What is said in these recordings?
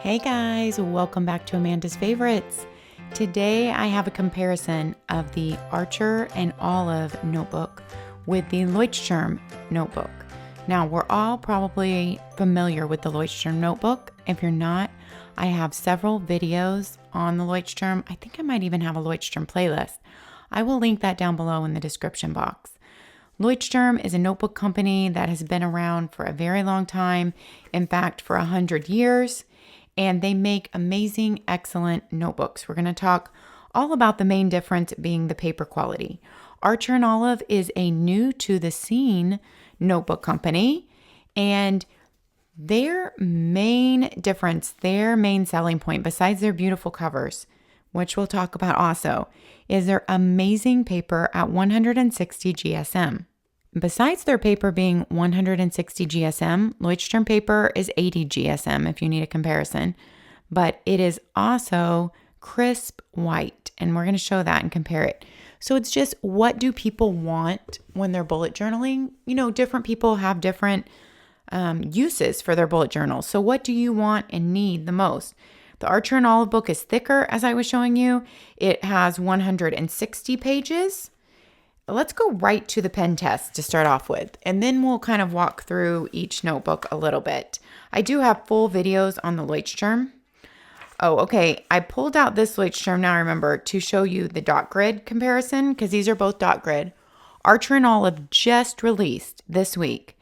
Hey guys, welcome back to Amanda's Favorites. Today I have a comparison of the Archer and Olive notebook with the LEUCHTTURM notebook. Now we're all probably familiar with the LEUCHTTURM notebook. If you're not, I have several videos on the LEUCHTTURM. I think I might even have a LEUCHTTURM playlist. I will link that down below in the description box. LEUCHTTURM is a notebook company that has been around for a very long time, in fact for 100 years. And they make amazing, excellent notebooks. We're going to talk all about the main difference being the paper quality. Archer and Olive is a new to the scene notebook company, and their main difference, their main selling point, besides their beautiful covers, which we'll talk about also, is their amazing paper at 160 GSM. Besides their paper being 160 GSM, LEUCHTTURM paper is 80 GSM if you need a comparison, but it is also crisp white, and we're going to show that and compare it. So it's just, what do people want when they're bullet journaling? You know, different people have different uses for their bullet journals. So what do you want and need the most? The Archer and Olive book is thicker, as I was showing you. It has 160 pages. Let's go right to the pen test to start off with, and then we'll kind of walk through each notebook a little bit. I do have full videos on the LEUCHTTURM. Oh, okay. I pulled out this LEUCHTTURM, now I remember, to show you the dot grid comparison, because these are both dot grid. Archer and Olive just released this week.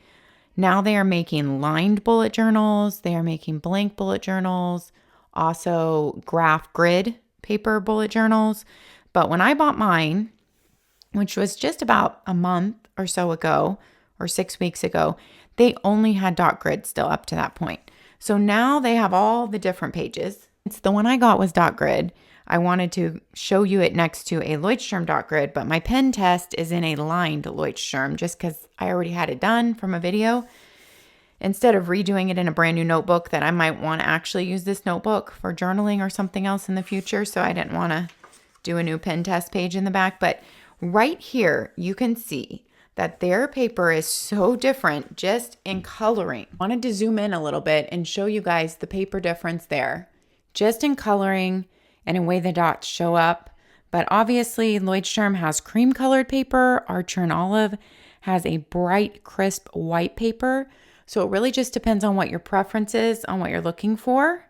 Now they are making lined bullet journals. They are making blank bullet journals, also graph grid paper bullet journals. But when I bought mine, which was just about a month or so ago, or 6 weeks ago, they only had dot grid still up to that point. So now they have all the different pages. It's the one I got was dot grid. I wanted to show you it next to a LEUCHTTURM dot grid, but my pen test is in a lined LEUCHTTURM just because I already had it done from a video. Instead of redoing it in a brand new notebook that I might want to actually use this notebook for journaling or something else in the future, so I didn't want to do a new pen test page in the back. But right here, you can see that their paper is so different just in coloring. I wanted to zoom in a little bit and show you guys the paper difference there, just in coloring and in way the dots show up. But obviously, LEUCHTTURM has cream colored paper. Archer and Olive has a bright, crisp white paper. So it really just depends on what your preference is, on what you're looking for.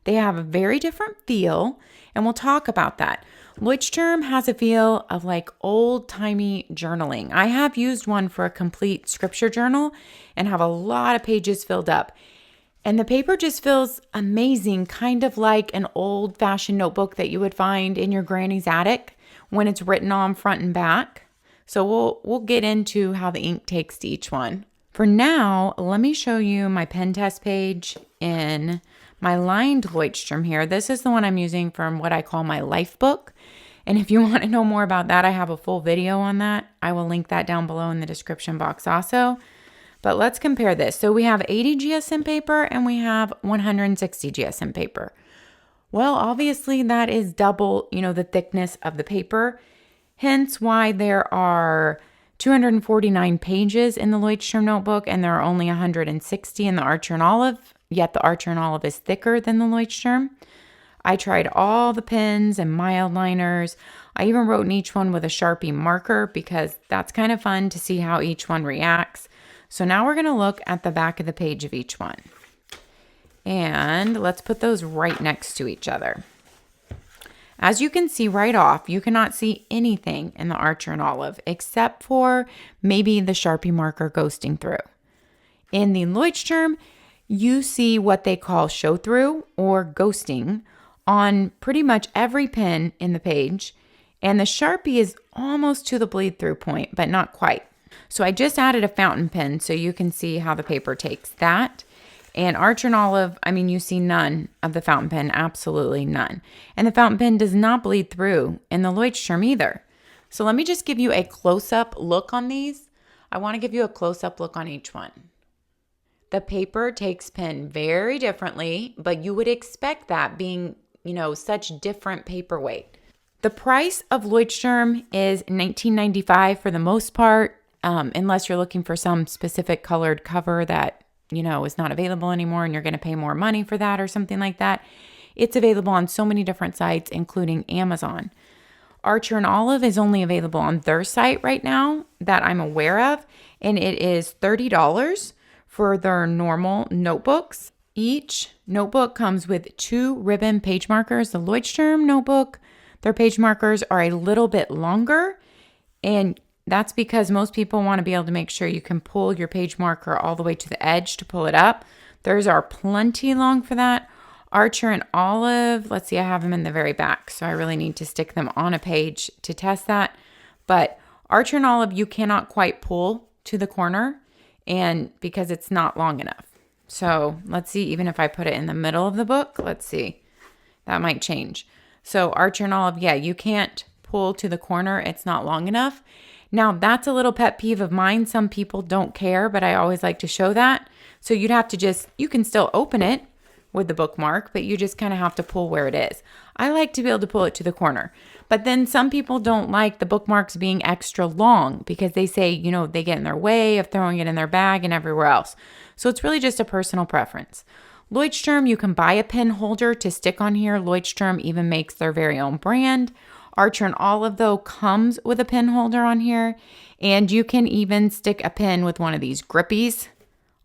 They have a very different feel, and we'll talk about that. LEUCHTTURM has a feel of like old-timey journaling. I have used one for a complete scripture journal and have a lot of pages filled up. And the paper just feels amazing, kind of like an old-fashioned notebook that you would find in your granny's attic when it's written on front and back. So we'll get into how the ink takes to each one. For now, let me show you my pen test page in my lined LEUCHTTURM here. This is the one I'm using from what I call my life book. And if you want to know more about that, I have a full video on that. I will link that down below in the description box also. But let's compare this. So we have 80 GSM paper and we have 160 GSM paper. Well, obviously that is double, the thickness of the paper. Hence why there are 249 pages in the LEUCHTTURM notebook and there are only 160 in the Archer and Olive. Yet the Archer and Olive is thicker than the LEUCHTTURM. I tried all the pens and mild liners. I even wrote in each one with a Sharpie marker because that's kind of fun to see how each one reacts. So now we're going to look at the back of the page of each one. And let's put those right next to each other. As you can see right off, you cannot see anything in the Archer and Olive except for maybe the Sharpie marker ghosting through. In the LEUCHTTURM, you see what they call show through or ghosting on pretty much every pen in the page. And the Sharpie is almost to the bleed through point, but not quite. So I just added a fountain pen so you can see how the paper takes that. And Archer and Olive, you see none of the fountain pen, absolutely none. And the fountain pen does not bleed through in the LEUCHTTURM either. So let me just give you a close-up look on these. I want to give you a close-up look on each one. The paper takes pen very differently, but you would expect that being, such different paper weight. The price of LEUCHTTURM is $19.95 for the most part, unless you're looking for some specific colored cover that is not available anymore and you're going to pay more money for that or something like that, it's available on so many different sites, including Amazon. Archer and Olive is only available on their site right now that I'm aware of, and it is $30 for their normal notebooks. Each notebook comes with 2 ribbon page markers. The LEUCHTTURM notebook, their page markers are a little bit longer, and that's because most people want to be able to make sure you can pull your page marker all the way to the edge to pull it up. Theirs are plenty long for that. Archer and Olive, let's see, I have them in the very back, so I really need to stick them on a page to test that. But Archer and Olive, you cannot quite pull to the corner, and because it's not long enough. So let's see, even if I put it in the middle of the book, let's see, that might change. So Archer and Olive, yeah, you can't pull to the corner. It's not long enough. Now, that's a little pet peeve of mine. Some people don't care, but I always like to show that. So you'd have to you can still open it with the bookmark, but you just kind of have to pull where it is. I like to be able to pull it to the corner. But then some people don't like the bookmarks being extra long because they say, they get in their way of throwing it in their bag and everywhere else. So it's really just a personal preference. LEUCHTTURM, you can buy a pen holder to stick on here. LEUCHTTURM even makes their very own brand. Archer and Olive, though, comes with a pen holder on here. And you can even stick a pen with one of these grippies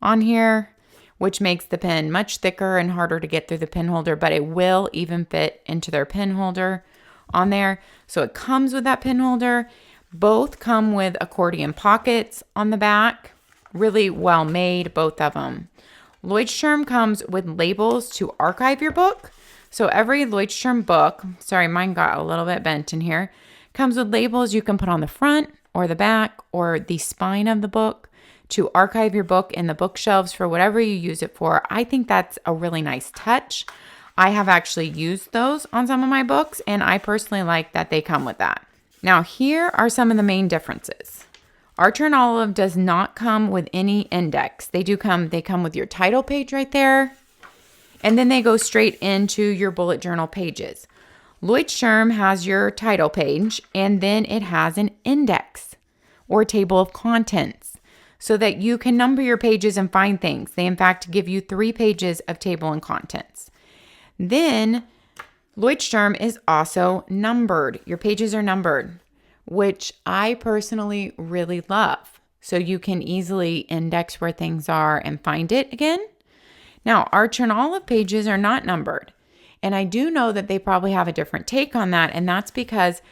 on here, which makes the pen much thicker and harder to get through the pen holder, but it will even fit into their pen holder on there. So it comes with that pen holder. Both come with accordion pockets on the back. Really well made, both of them. LEUCHTTURM comes with labels to archive your book. So every LEUCHTTURM book, sorry, mine got a little bit bent in here, comes with labels you can put on the front or the back or the spine of the book to archive your book in the bookshelves for whatever you use it for. I think that's a really nice touch. I have actually used those on some of my books, and I personally like that they come with that. Now, here are some of the main differences. Archer and Olive does not come with any index. They come with your title page right there, and then they go straight into your bullet journal pages. LEUCHTTURM has your title page, and then it has an index or table of contents so that you can number your pages and find things. They, in fact, give you 3 pages of table and contents. Then LEUCHTTURM is also numbered. Your pages are numbered, which I personally really love. So you can easily index where things are and find it again. Now, Archer and Olive pages are not numbered. And I do know that they probably have a different take on that. And that's because,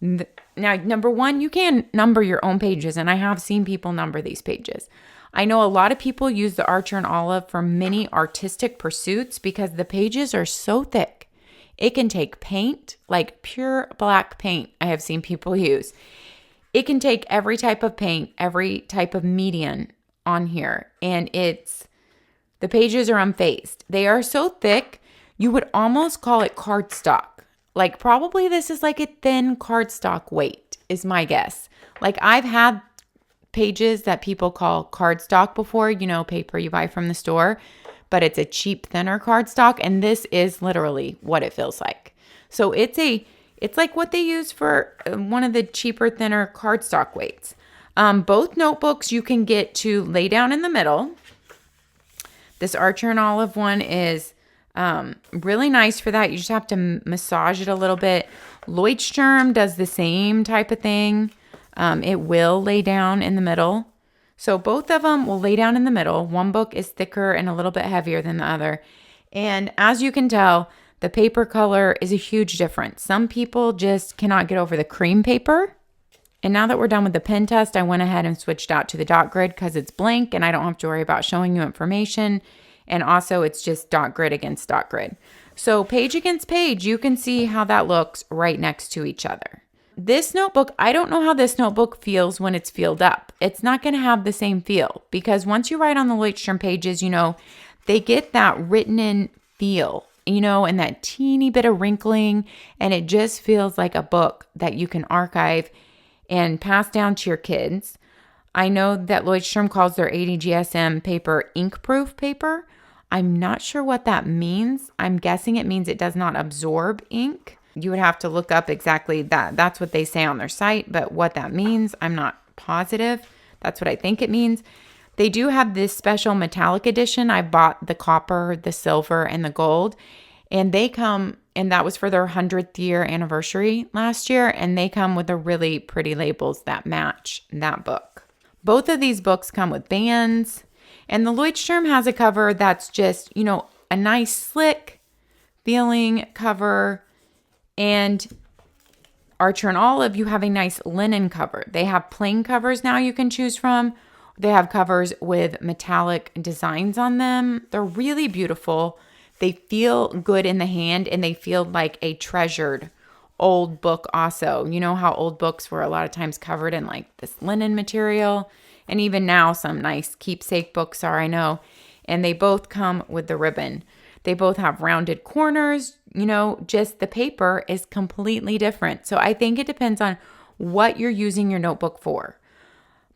now, number one, you can number your own pages. And I have seen people number these pages. I know a lot of people use the Archer and Olive for many artistic pursuits because the pages are so thick. It can take paint, like pure black paint, I have seen people use. It can take every type of paint, every type of medium on here. And the pages are unfazed. They are so thick, you would almost call it cardstock. Like probably this is like a thin cardstock weight is my guess. Like I've had pages that people call cardstock before, paper you buy from the store, but it's a cheap, thinner cardstock. And this is literally what it feels like. So it's like what they use for one of the cheaper, thinner cardstock weights. Both notebooks you can get to lay down in the middle. This Archer and Olive one is really nice for that. You just have to massage it a little bit. LEUCHTTURM does the same type of thing. It will lay down in the middle. So both of them will lay down in the middle. One book is thicker and a little bit heavier than the other. And as you can tell, the paper color is a huge difference. Some people just cannot get over the cream paper. And now that we're done with the pen test, I went ahead and switched out to the dot grid because it's blank and I don't have to worry about showing you information. And also it's just dot grid against dot grid. So page against page, you can see how that looks right next to each other. This notebook, I don't know how this notebook feels when it's filled up. It's not going to have the same feel because once you write on the LEUCHTTURM pages, they get that written in feel, and that teeny bit of wrinkling, and it just feels like a book that you can archive and pass down to your kids. I know that LEUCHTTURM calls their 80 GSM paper ink-proof paper. I'm not sure what that means. I'm guessing it means it does not absorb ink. You would have to look up exactly that. That's what they say on their site, but what that means, I'm not positive. That's what I think it means. They do have this special metallic edition. I bought the copper, the silver, and the gold. And they come, and that was for their 100th year anniversary last year. And they come with the really pretty labels that match that book. Both of these books come with bands. And the LEUCHTTURM has a cover that's just, you know, a nice slick feeling cover. And Archer and Olive, you have a nice linen cover. They have plain covers now you can choose from. They have covers with metallic designs on them. They're really beautiful. They feel good in the hand, and they feel like a treasured old book also. You know how old books were a lot of times covered in like this linen material? And even now some nice keepsake books are, I know. And they both come with the ribbon. They both have rounded corners. You know, just the paper is completely different. So I think it depends on what you're using your notebook for.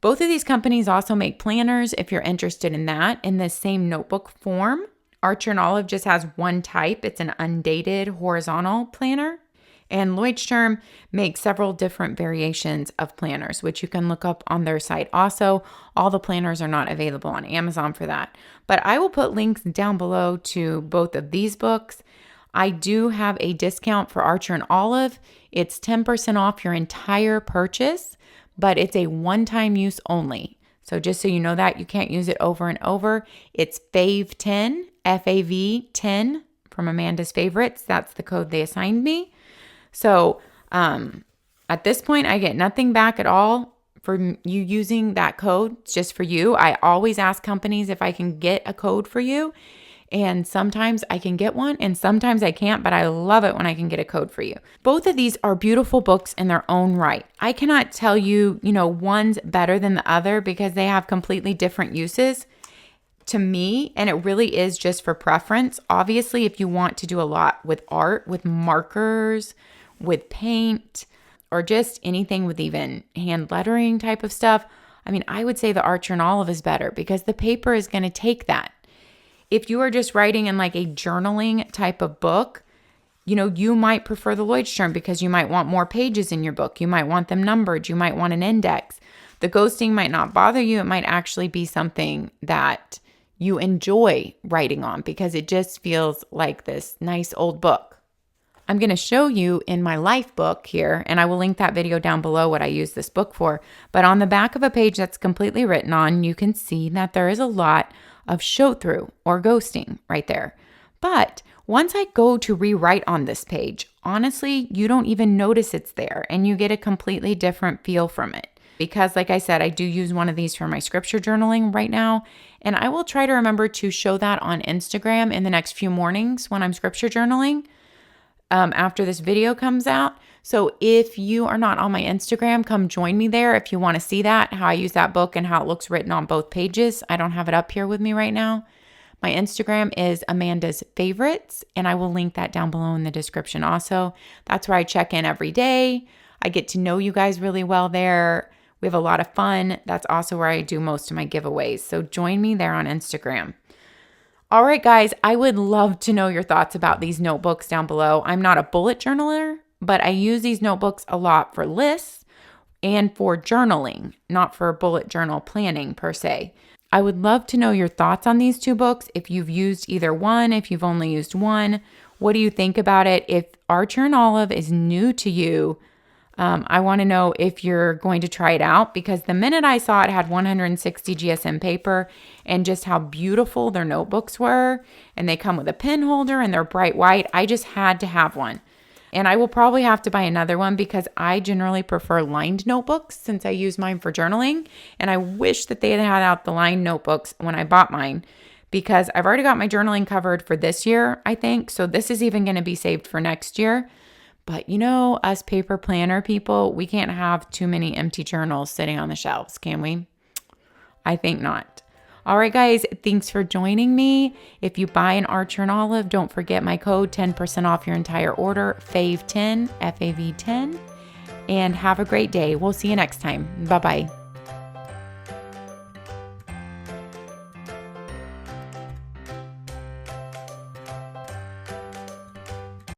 Both of these companies also make planners if you're interested in that in the same notebook form. Archer and Olive just has one type. It's an undated horizontal planner. And LEUCHTTURM makes several different variations of planners, which you can look up on their site. Also, all the planners are not available on Amazon for that. But I will put links down below to both of these books. I do have a discount for Archer and Olive. It's 10% off your entire purchase, but it's a one-time use only. So just so you know that, you can't use it over and over. It's FAV10, FAV10 from Amanda's Favorites. That's the code they assigned me. So at this point, I get nothing back at all for you using that code. It's just for you. I always ask companies if I can get a code for you. And sometimes I can get one and sometimes I can't, but I love it when I can get a code for you. Both of these are beautiful books in their own right. I cannot tell you, you know, one's better than the other because they have completely different uses to me, and it really is just for preference. Obviously, if you want to do a lot with art, with markers, with paint, or just anything with even hand lettering type of stuff, I mean, I would say the Archer and Olive is better because the paper is going to take that. If you are just writing in like a journaling type of book, you know, you might prefer the LEUCHTTURM because you might want more pages in your book. You might want them numbered. You might want an index. The ghosting might not bother you. It might actually be something that you enjoy writing on because it just feels like this nice old book. I'm going to show you in my life book here, and I will link that video down below what I use this book for. But on the back of a page that's completely written on, you can see that there is a lot of show through or ghosting right there. But once I go to rewrite on this page, honestly, you don't even notice it's there and you get a completely different feel from it. Because like I said, I do use one of these for my scripture journaling right now. And I will try to remember to show that on Instagram in the next few mornings when I'm scripture journaling after this video comes out. So if you are not on my Instagram, come join me there if you want to see that, how I use that book and how it looks written on both pages. I don't have it up here with me right now. My Instagram is Amanda's Favorites, and I will link that down below in the description also. That's where I check in every day. I get to know you guys really well there. We have a lot of fun. That's also where I do most of my giveaways. So join me there on Instagram. All right, guys, I would love to know your thoughts about these notebooks down below. I'm not a bullet journaler, but I use these notebooks a lot for lists and for journaling, not for bullet journal planning per se. I would love to know your thoughts on these two books. If you've used either one, if you've only used one, what do you think about it? If Archer and Olive is new to you, I want to know if you're going to try it out, because the minute I saw it had 160 GSM paper and just how beautiful their notebooks were, and they come with a pen holder and they're bright white, I just had to have one. And I will probably have to buy another one because I generally prefer lined notebooks since I use mine for journaling. And I wish that they had out the lined notebooks when I bought mine, because I've already got my journaling covered for this year, I think. So this is even going to be saved for next year. But you know, us paper planner people, we can't have too many empty journals sitting on the shelves, can we? I think not. All right, guys, thanks for joining me. If you buy an Archer and Olive, don't forget my code, 10% off your entire order, FAV10, FAV10. And have a great day. We'll see you next time. Bye-bye.